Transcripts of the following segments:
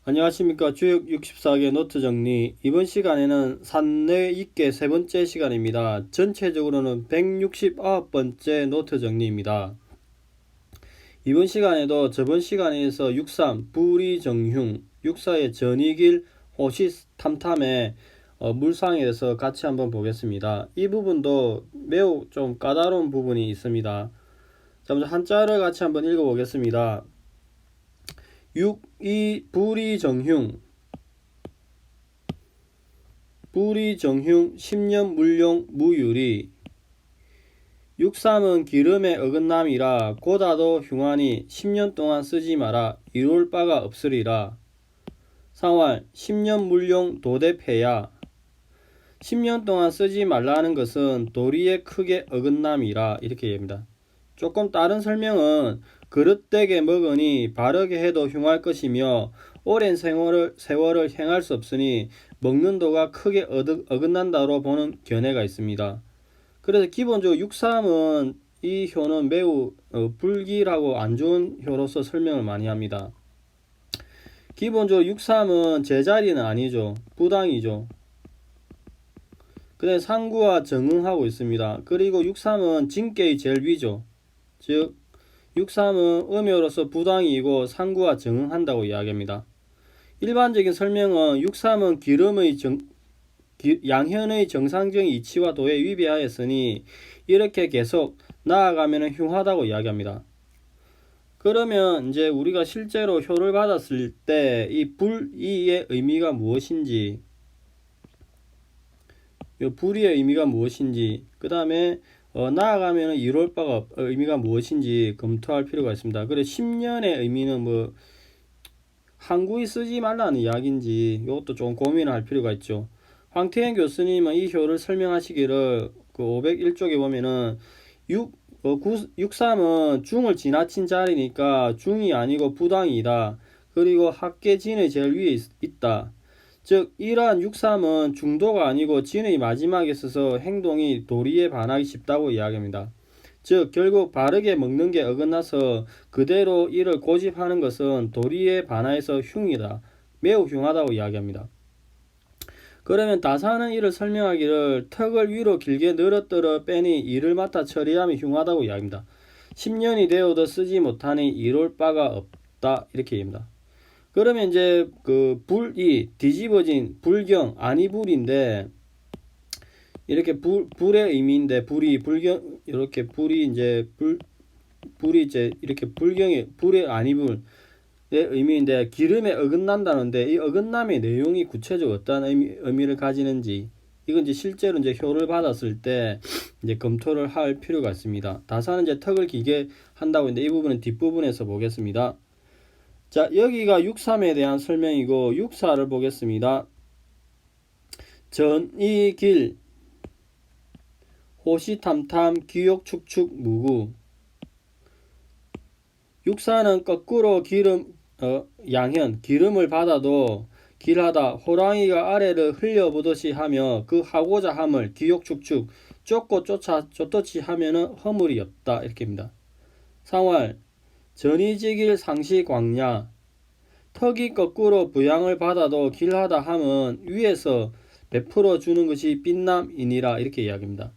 안녕하십니까. 주역 64개 노트 정리. 이번 시간에는 산내 있게 세 번째 시간입니다. 전체적으로는 169번째 노트 정리입니다. 이번 시간에도 저번 시간에서 63 불이정흉, 64의 전이길 호시탐탐의 물상에 대해서 같이 한번 보겠습니다. 이 부분도 매우 좀 까다로운 부분이 있습니다. 자, 먼저 한자를 같이 한번 읽어보겠습니다. 6이 불이정흉, 불이정흉 10년 물용 무유리. 63은 기름의 어긋남이라 고다도 흉하니 10년 동안 쓰지 마라 이룰 바가 없으리라. 상활 10년 물용 도대패야. 10년 동안 쓰지 말라는 것은 도리에 크게 어긋남이라 이렇게 얘기합니다. 조금 다른 설명은 그릇되게 먹으니 바르게 해도 흉할 것이며 오랜 세월을 행할 수 없으니 먹는 도가 크게 어긋난다로 보는 견해가 있습니다. 그래서 기본적으로 63은 이 효는 매우 불길하고 안 좋은 효로서 설명을 많이 합니다. 기본적으로 63은 제자리는 아니죠. 부당이죠. 그 다음에 상구와 정응하고 있습니다. 그리고 63은 진께의 제일 위죠. 즉 63은 음효로서 부당이고 상구와 정응한다고 이야기합니다. 일반적인 설명은 63은 기름의 양현의 정상적인 이치와 도에 위배하였으니 이렇게 계속 나아가면 흉하다고 이야기합니다. 그러면 이제 우리가 실제로 효를 받았을 때 이 불이의 의미가 무엇인지, 이 불이의 의미가 무엇인지, 그 다음에 나아가면 이룰 바가 의미가 무엇인지 검토할 필요가 있습니다. 그래 10년의 의미는 뭐 항구히 쓰지 말라는 이야기인지 이것도 좀 고민을 할 필요가 있죠. 황태현 교수님은 이 효를 설명하시기를 그 501쪽에 보면은 63은 중을 지나친 자리니까 중이 아니고 부당이다. 그리고 학계진의 제일 위에 있다. 즉 이러한 63은 중도가 아니고 진의 마지막에 있어서 행동이 도리에 반하기 쉽다고 이야기합니다. 즉 결국 바르게 먹는 게 어긋나서 그대로 이를 고집하는 것은 도리에 반하여서 흉이다. 매우 흉하다고 이야기합니다. 그러면 다사는 이를 설명하기를 턱을 위로 길게 늘어뜨려 빼니 이를 맡아 처리하면 흉하다고 이야기합니다. 10년이 되어도 쓰지 못하니 이룰 바가 없다 이렇게 얘기합니다. 그러면 이제 그 불이 뒤집어진 불경 아니불인데 이렇게 불의 의미인데 불이 불경 이렇게 불이 이제 불이 이제 이렇게 불경의 불의 아니불 의미인데 기름에 어긋난다는데 이 어긋남의 내용이 구체적으로 어떤 의미를 가지는지 이건 이제 실제로 이제 효를 받았을 때 이제 검토를 할 필요가 있습니다. 다사는 이제 턱을 기게 한다고 했는데 이 부분은 뒷부분에서 보겠습니다. 자, 여기가 63에 대한 설명이고 64를 보겠습니다. 전이길 호시탐탐 귀욕축축 무구. 64는 거꾸로 양현 기름을 받아도 길하다 호랑이가 아래를 흘려보듯이 하며 그 하고자 함을 귀욕축축 쫓고 쫓듯이 하면은 허물이 없다 이렇게입니다. 상활 전이지길 상시광야. 턱이 거꾸로 부양을 받아도 길하다 함은 위에서 베풀어 주는 것이 빛남이니라 이렇게 이야기합니다.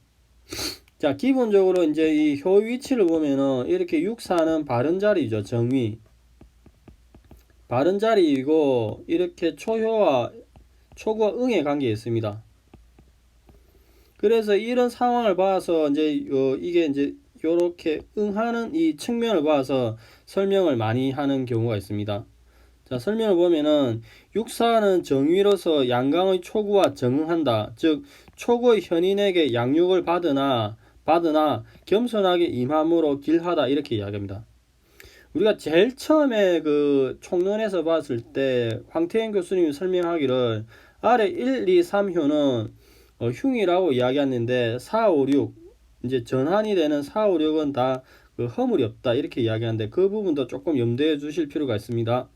자, 기본적으로 이제 이 효 위치를 보면은 이렇게 64는 바른 자리죠. 정위. 바른 자리이고 이렇게 초효와 초구와 응의 관계에 있습니다. 그래서 이런 상황을 봐서 이제 이게 이제 요렇게 응하는 이 측면을 봐서 설명을 많이 하는 경우가 있습니다. 자, 설명을 보면은 64는 정위로서 양강의 초구와 정응한다. 즉 초구의 현인에게 양육을 받으나 겸손하게 임함으로 길하다 이렇게 이야기합니다. 우리가 제일 처음에 그 총론에서 봤을 때 황태현 교수님이 설명하기를 아래 1, 2, 3효는 흉이라고 이야기했는데 4, 5, 6 이제 전환이 되는 4, 5, 6은 다 그 허물이 없다 이렇게 이야기하는데 그 부분도 조금 염두해 주실 필요가 있습니다.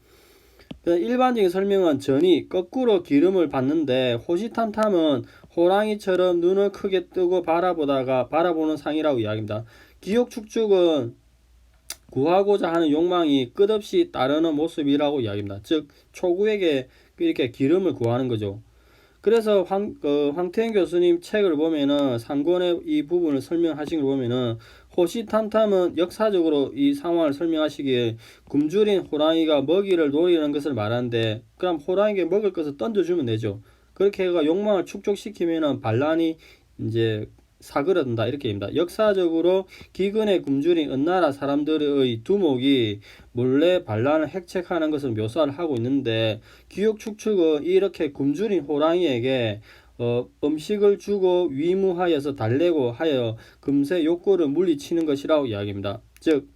일반적인 설명은 전이 거꾸로 기름을 받는데 호시탐탐은 호랑이처럼 눈을 크게 뜨고 바라보는 상이라고 이야기합니다. 기욕축축은 구하고자 하는 욕망이 끝없이 따르는 모습이라고 이야기합니다. 즉 초구에게 이렇게 기름을 구하는 거죠. 그래서 황태현 교수님 책을 보면은 상권의 이 부분을 설명하신 걸 보면은 호시탐탐은 역사적으로 이 상황을 설명하시기에 굶주린 호랑이가 먹이를 노리는 것을 말하는데, 그럼 호랑이에게 먹을 것을 던져주면 되죠. 그렇게 해가 욕망을 축적시키면은 반란이 이제 사그러든다 이렇게 입니다. 역사적으로 기근에 굶주린 은나라 사람들의 두목이 몰래 반란을 획책하는 것을 묘사를 하고 있는데, 기억 축축은 이렇게 굶주린 호랑이에게 음식을 주고 위무하여서 달래고 하여 금세 욕구를 물리치는 것이라고 이야기합니다. 즉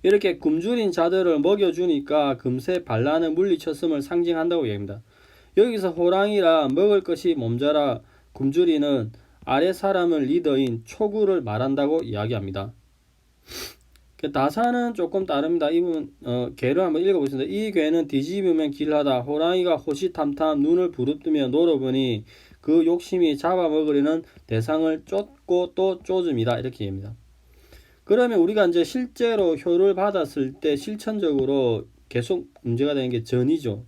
이렇게 굶주린 자들을 먹여주니까 금세 반란을 물리쳤음을 상징한다고 이야기합니다. 여기서 호랑이라 먹을 것이 몸자라 굶주리는 아래 사람을 리더인 초구를 말한다고 이야기합니다. 다사는 조금 다릅니다. 이 부분 괴를 한번 읽어보겠습니다. 이 괴는 뒤집으면 길하다. 호랑이가 호시탐탐 눈을 부릅뜨며 놀아보니 그 욕심이 잡아먹으려는 대상을 쫓고 또 쫓음이다. 이렇게 얘기합니다. 그러면 우리가 이제 실제로 효를 받았을 때 실천적으로 계속 문제가 되는 게 전이죠.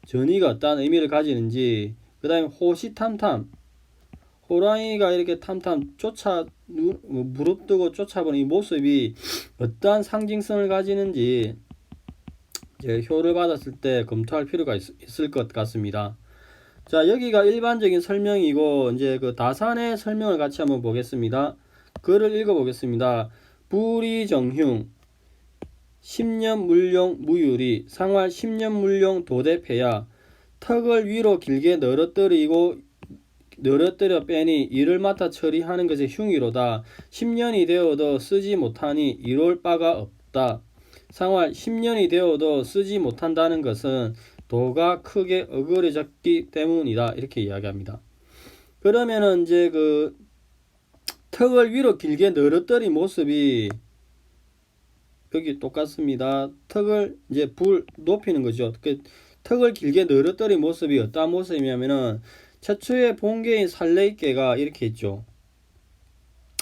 전이가 어떤 의미를 가지는지, 그 다음에 호시탐탐, 호랑이가 이렇게 탐탐 무릅뜨고 쫓아보는 이 모습이 어떠한 상징성을 가지는지 이제 효를 받았을 때 검토할 필요가 있을 것 같습니다. 자, 여기가 일반적인 설명이고 이제 그 다산의 설명을 같이 한번 보겠습니다. 글을 읽어보겠습니다. 부리정흉 10년 물용 무유리 상활 10년 물용 도대패야 턱을 위로 길게 늘어뜨려 빼니 이를 맡아 처리하는 것이 흉이로다. 10년이 되어도 쓰지 못하니 이룰 바가 없다. 상활 10년이 되어도 쓰지 못한다는 것은 도가 크게 어그러졌기 때문이다. 이렇게 이야기합니다. 그러면은 이제 그 턱을 위로 길게 늘어뜨린 모습이 여기 똑같습니다. 턱을 이제 높이는 거죠. 턱을 길게 늘어뜨린 모습이 어떤 모습이냐면은 최초의 본계인 살레이깨가 이렇게 있죠.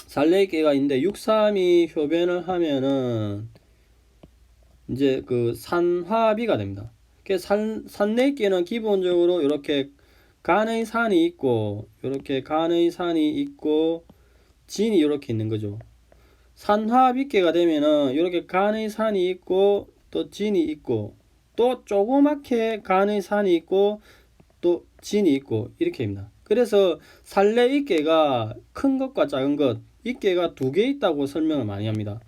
살레이깨가 있는데 632 효변을 하면은 이제 그 산화비가 됩니다. 산레이깨는 기본적으로 이렇게 간의 산이 있고, 이렇게 간의 산이 있고, 진이 이렇게 있는 거죠. 산화비깨가 되면은 이렇게 간의 산이 있고, 또 진이 있고, 또 조그맣게 간의 산이 있고, 또 진이 있고 이렇게 입니다. 그래서 살레이깨가 큰 것과 작은 것, 이깨가 두 개 있다고 설명을 많이 합니다.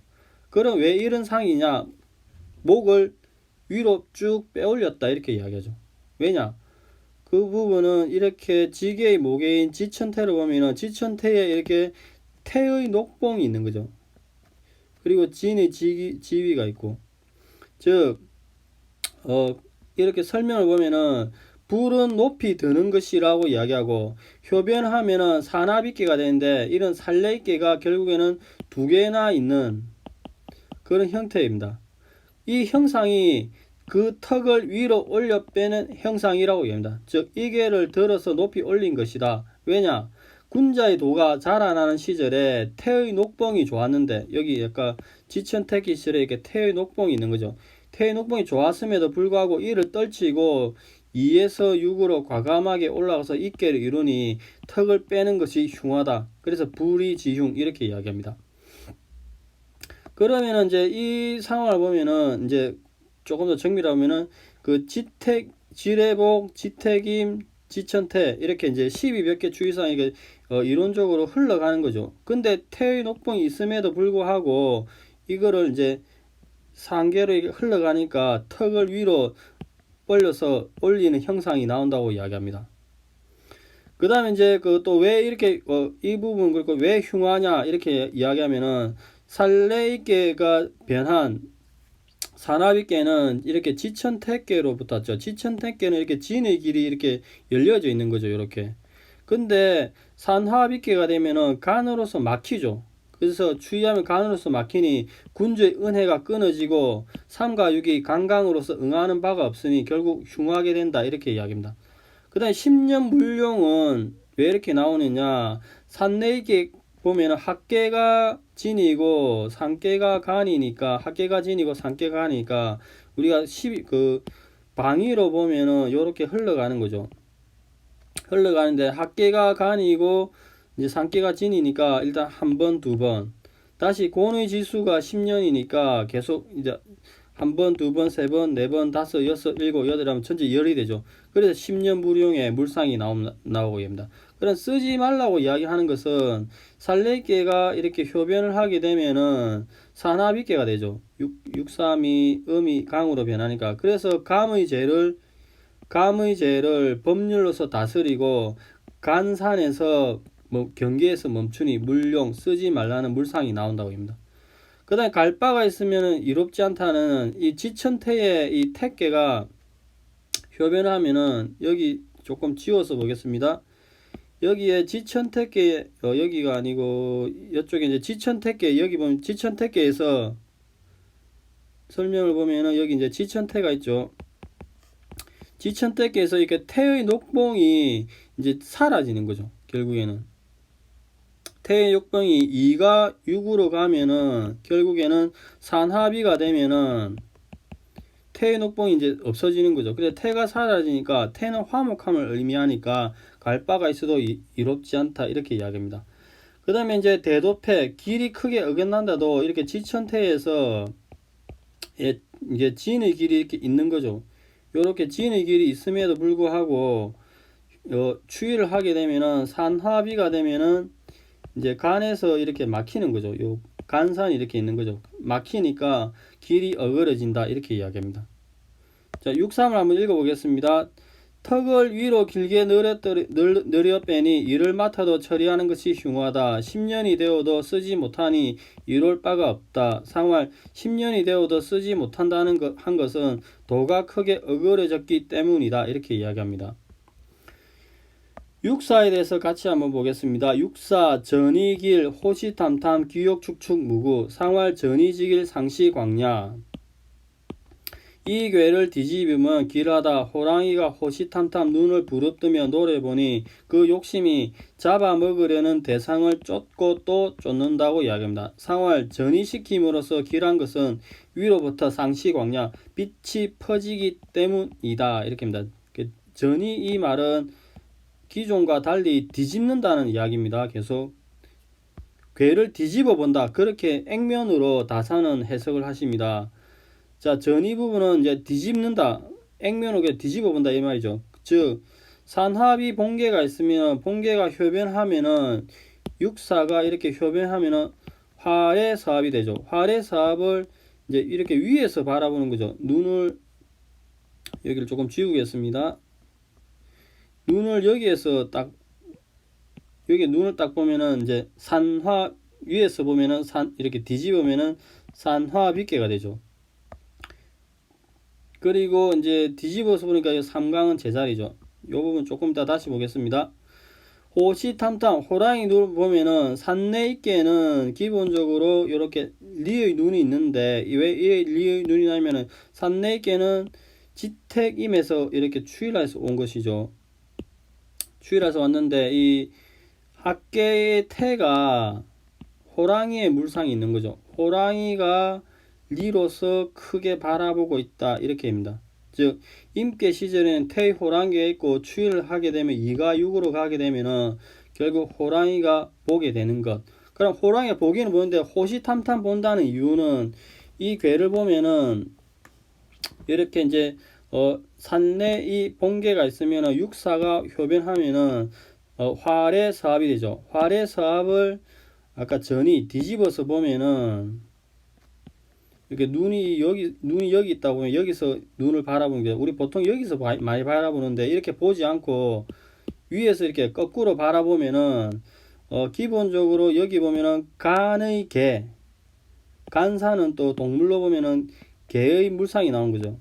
그럼 왜 이런 상이냐? 목을 위로 쭉 빼올렸다 이렇게 이야기하죠. 왜냐? 그 부분은 이렇게 지게의 모계인 지천태를 보면은 지천태에 이렇게 태의 녹봉이 있는 거죠. 그리고 진의 지위가 있고, 즉 이렇게 설명을 보면은 불은 높이 드는 것이라고 이야기하고, 효변하면은 산화비깨가 되는데 이런 살레이깨가 결국에는 두 개나 있는 그런 형태입니다. 이 형상이 그 턱을 위로 올려 빼는 형상이라고 얘기합니다. 즉 이계를 들어서 높이 올린 것이다. 왜냐? 군자의 도가 자라나는 시절에 태의 녹봉이 좋았는데, 여기 약간 지천태기 시절에 이렇게 태의 녹봉이 있는 거죠. 태의 녹봉이 좋았음에도 불구하고 이를 떨치고 2에서 6으로 과감하게 올라가서 입계를 이루니 턱을 빼는 것이 흉하다. 그래서 불이지흉 이렇게 이야기합니다. 그러면은 이제 이 상황을 보면은 이제 조금 더 정밀하게 보면은 그 지례복, 지택임, 지천태 이렇게 이제 12몇 개 주의사항이 이론적으로 흘러가는 거죠. 근데 태의 녹봉이 있음에도 불구하고 이거를 이제 상계로 흘러가니까 턱을 위로 올려서 올리는 형상이 나온다고 이야기합니다. 그 다음에 이제 그 또 왜 이렇게 이 부분 그리고 왜 흉하냐 이렇게 이야기하면은 살레이깨가 변한 산화비깨는 이렇게 지천택깨로 붙었죠. 지천택깨는 이렇게 진의 길이 이렇게 열려져 있는 거죠. 이렇게. 근데 산화비깨가 되면은 간으로서 막히죠. 그래서 추위하면 간으로서 막히니 군주의 은혜가 끊어지고 3과 6이 강강으로서 응하는 바가 없으니 결국 흉하게 된다 이렇게 이야기합니다. 그 다음에 10년 물룡은 왜 이렇게 나오느냐, 산내에게 보면은 학계가 진이고 상계가 간이니까 학계가 진이고 상계가 간이니까 우리가 그 방위로 보면은 요렇게 흘러가는 거죠. 흘러가는데 학계가 간이고 이제 상계가 진이니까 일단 한 번, 두 번. 다시 곤의 지수가 10년이니까 계속 이제 한 번, 두 번, 세 번, 네 번, 다섯, 여섯, 일곱, 여덟 하면 전체 열이 되죠. 그래서 10년 무룡의 물상이 나오고 됩니다. 그런 쓰지 말라고 이야기하는 것은 살레개가 이렇게 효변을 하게 되면은 산화비계가 되죠. 632 음이 강으로 변하니까. 그래서 감의 죄를 법률로서 다스리고 간산에서 뭐 경계에서 멈추니 물용 쓰지 말라는 물상이 나온다고 합니다. 그 다음에 갈바가 있으면 이롭지 않다는 이 지천태의 이 택계가 효변하면은 여기 조금 지워서 보겠습니다. 여기에 지천택계 여기가 아니고 이쪽에 이제 지천택계 여기 보면 지천택계에서 설명을 보면은 여기 이제 지천태가 있죠. 지천택계에서 이렇게 태의 녹봉이 이제 사라지는 거죠. 결국에는 태의 녹봉이 2가 6으로 가면은 결국에는 산화비가 되면은 태의 녹봉이 이제 없어지는 거죠. 그래서 태가 사라지니까 태는 화목함을 의미하니까 갈바가 있어도 이롭지 않다 이렇게 이야기합니다. 그 다음에 이제 대도패 길이 크게 어긋난다도 이렇게 지천태에서 이제 진의 길이 이렇게 있는 거죠. 요렇게 진의 길이 있음에도 불구하고 추위를 하게 되면은 산화비가 되면은 이제 간에서 이렇게 막히는 거죠. 요 간산이 이렇게 있는 거죠. 막히니까 길이 어그러진다 이렇게 이야기합니다. 자, 6.3을 한번 읽어보겠습니다. 턱을 위로 길게 늘려 빼니 일을 맡아도 처리하는 것이 흉하다. 10년이 되어도 쓰지 못하니 이룰 바가 없다. 상활 10년이 되어도 쓰지 못한다는 한 것은 도가 크게 어그러졌기 때문이다. 이렇게 이야기합니다. 육사에 대해서 같이 한번 보겠습니다. 육사 전이길 호시탐탐 귀욕축축 무구 상활 전이지길 상시광야. 이 괴를 뒤집으면 길하다. 호랑이가 호시탐탐 눈을 부릅뜨며 노려보니 그 욕심이 잡아먹으려는 대상을 쫓고 또 쫓는다고 이야기합니다. 상활 전이시킴으로써 길한 것은 위로부터 상시광야 빛이 퍼지기 때문이다. 이렇게 합니다. 전이 이 말은 기존과 달리 뒤집는다는 이야기입니다. 계속 괴를 뒤집어 본다. 그렇게 액면으로 다사는 해석을 하십니다. 자, 전이 부분은 이제 뒤집는다. 액면으로 뒤집어 본다 이 말이죠. 즉 산화비 봉계가 있으면 봉계가 효변하면은 육사가 이렇게 효변하면은 활의 사압이 되죠. 활의 사압을 이제 이렇게 위에서 바라보는 거죠. 눈을 여기를 조금 지우겠습니다. 눈을 여기에서 딱 여기 눈을 딱 보면은 이제 산화 위에서 보면은 이렇게 뒤집으면은 산화비계가 되죠. 그리고 이제 뒤집어서 보니까 삼강은 제자리죠. 요 부분 조금 이따 다시 보겠습니다. 호시탐탐 호랑이 눈을 보면은 산내있게는 기본적으로 이렇게 리의 눈이 있는데 왜 리의 눈이 나면은 산내있게는 지택임에서 이렇게 추일해서 온 것이죠. 추일해서 왔는데 이 학계의 태가 호랑이의 물상이 있는 거죠. 호랑이가 리로서 크게 바라보고 있다 이렇게 합니다. 즉 임계 시절에는 태의 호랑이가 있고 추위를 하게 되면 2가 6으로 가게 되면은 결국 호랑이가 보게 되는 것. 그럼 호랑이가 보기는 보는데 호시탐탐 본다는 이유는 이 괴를 보면은 이렇게 이제 산내 이 봉계가 있으면은 육사가 효변하면은 활의 사압이 되죠. 활의 사압을 아까 전이 뒤집어서 보면은 이렇게 눈이 여기 있다 보면 여기서 눈을 바라보는 게 우리 보통 여기서 많이 바라보는데 이렇게 보지 않고 위에서 이렇게 거꾸로 바라보면은 기본적으로 여기 보면은 간의 개 간사는 또 동물로 보면은 개의 물상이 나온 거죠.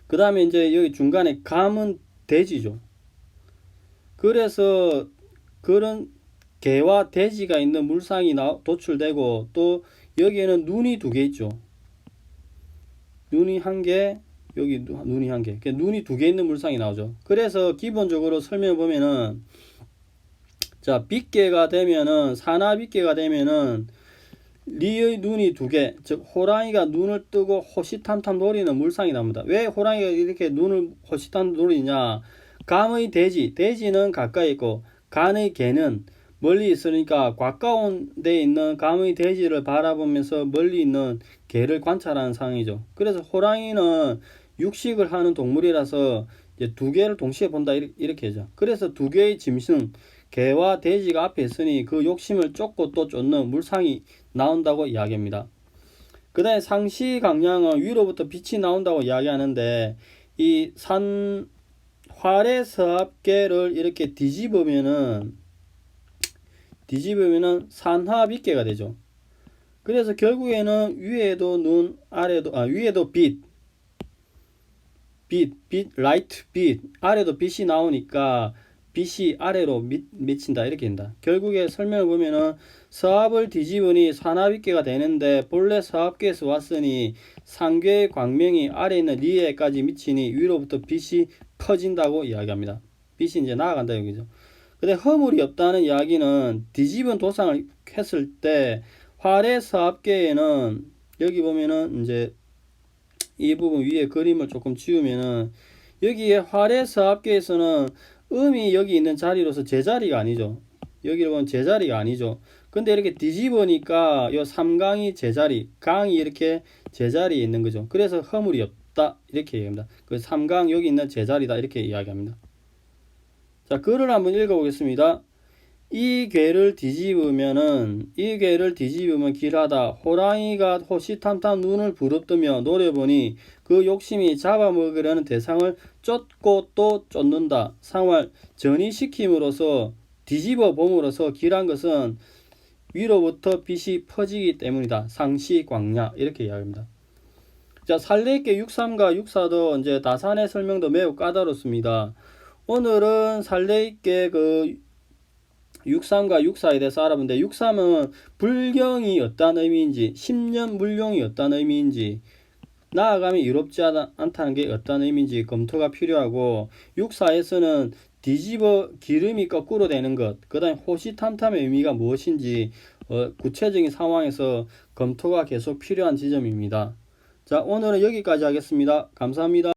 그 다음에 이제 여기 중간에 감은 돼지죠. 그래서 그런 개와 돼지가 있는 물상이 도출되고 또 여기에는 눈이 2개 있죠. 눈이 1개, 여기 눈이 1개. 눈이 2개 있는 물상이 나오죠. 그래서 기본적으로 설명을 보면은 자, 빗개가 되면은, 사나빗개가 되면은, 리의 눈이 두 개, 즉 호랑이가 눈을 뜨고 호시탐탐 노리는 물상이 나옵니다. 왜 호랑이가 이렇게 눈을 호시탐탐 노리냐? 감의 대지, 대지는 가까이 있고 간의 개는 멀리 있으니까 가까운 데 있는 감의 대지를 바라보면서 멀리 있는 개를 관찰하는 상황이죠. 그래서 호랑이는 육식을 하는 동물이라서 이제 두 개를 동시에 본다 이렇게 하죠. 그래서 두 개의 짐승 개와 돼지가 앞에 있으니 그 욕심을 쫓고 또 쫓는 물상이 나온다고 이야기합니다. 그 다음에 상시강량은 위로부터 빛이 나온다고 이야기하는데 이 활의서합계를 이렇게 뒤집으면은 산화빗계가 되죠. 그래서 결국에는 위에도 눈, 위에도 라이트 빛, 아래도 빛이 나오니까 빛이 아래로 미친다 이렇게 된다. 결국에 설명을 보면은 서합을 뒤집으니 산화빗계가 되는데 본래 서합계에서 왔으니 상궤의 광명이 아래 있는 리에까지 미치니 위로부터 빛이 퍼진다고 이야기합니다. 빛이 이제 나아간다 여기죠. 근데 허물이 없다는 이야기는 뒤집은 도상을 했을 때 활의 서합계에는 여기 보면은 이제 이 부분 위에 그림을 조금 지우면은 여기에 활의 서합계에서는 음이 여기 있는 자리로서 제자리가 아니죠. 여기를 보면 제자리가 아니죠. 근데 이렇게 뒤집으니까 요 삼강이 제자리, 강이 이렇게 제자리에 있는 거죠. 그래서 허물이 없다 이렇게 얘기합니다. 그 삼강 여기 있는 제자리다 이렇게 이야기합니다. 자, 글을 한번 읽어보겠습니다. 이 괴를 뒤집으면 길하다. 호랑이가 호시탐탐 눈을 부릅뜨며 노려보니 그 욕심이 잡아먹으려는 대상을 쫓고 또 쫓는다. 상활 전이시킴으로써 뒤집어 봄으로써 길한 것은 위로부터 빛이 퍼지기 때문이다. 상시광야 이렇게 이야기합니다. 자, 살레있게 63과 64도 이제 다산의 설명도 매우 까다롭습니다. 오늘은 살레있게 그 63과 64에 대해서 알아본데 63은 불경이 어떤 의미인지 10년 물용이 어떤 의미인지 나아가면 이롭지 않다는 게 어떤 의미인지 검토가 필요하고 64에서는 뒤집어 기름이 거꾸로 되는 것 그 다음에 호시탐탐의 의미가 무엇인지 구체적인 상황에서 검토가 계속 필요한 지점입니다. 자, 오늘은 여기까지 하겠습니다. 감사합니다.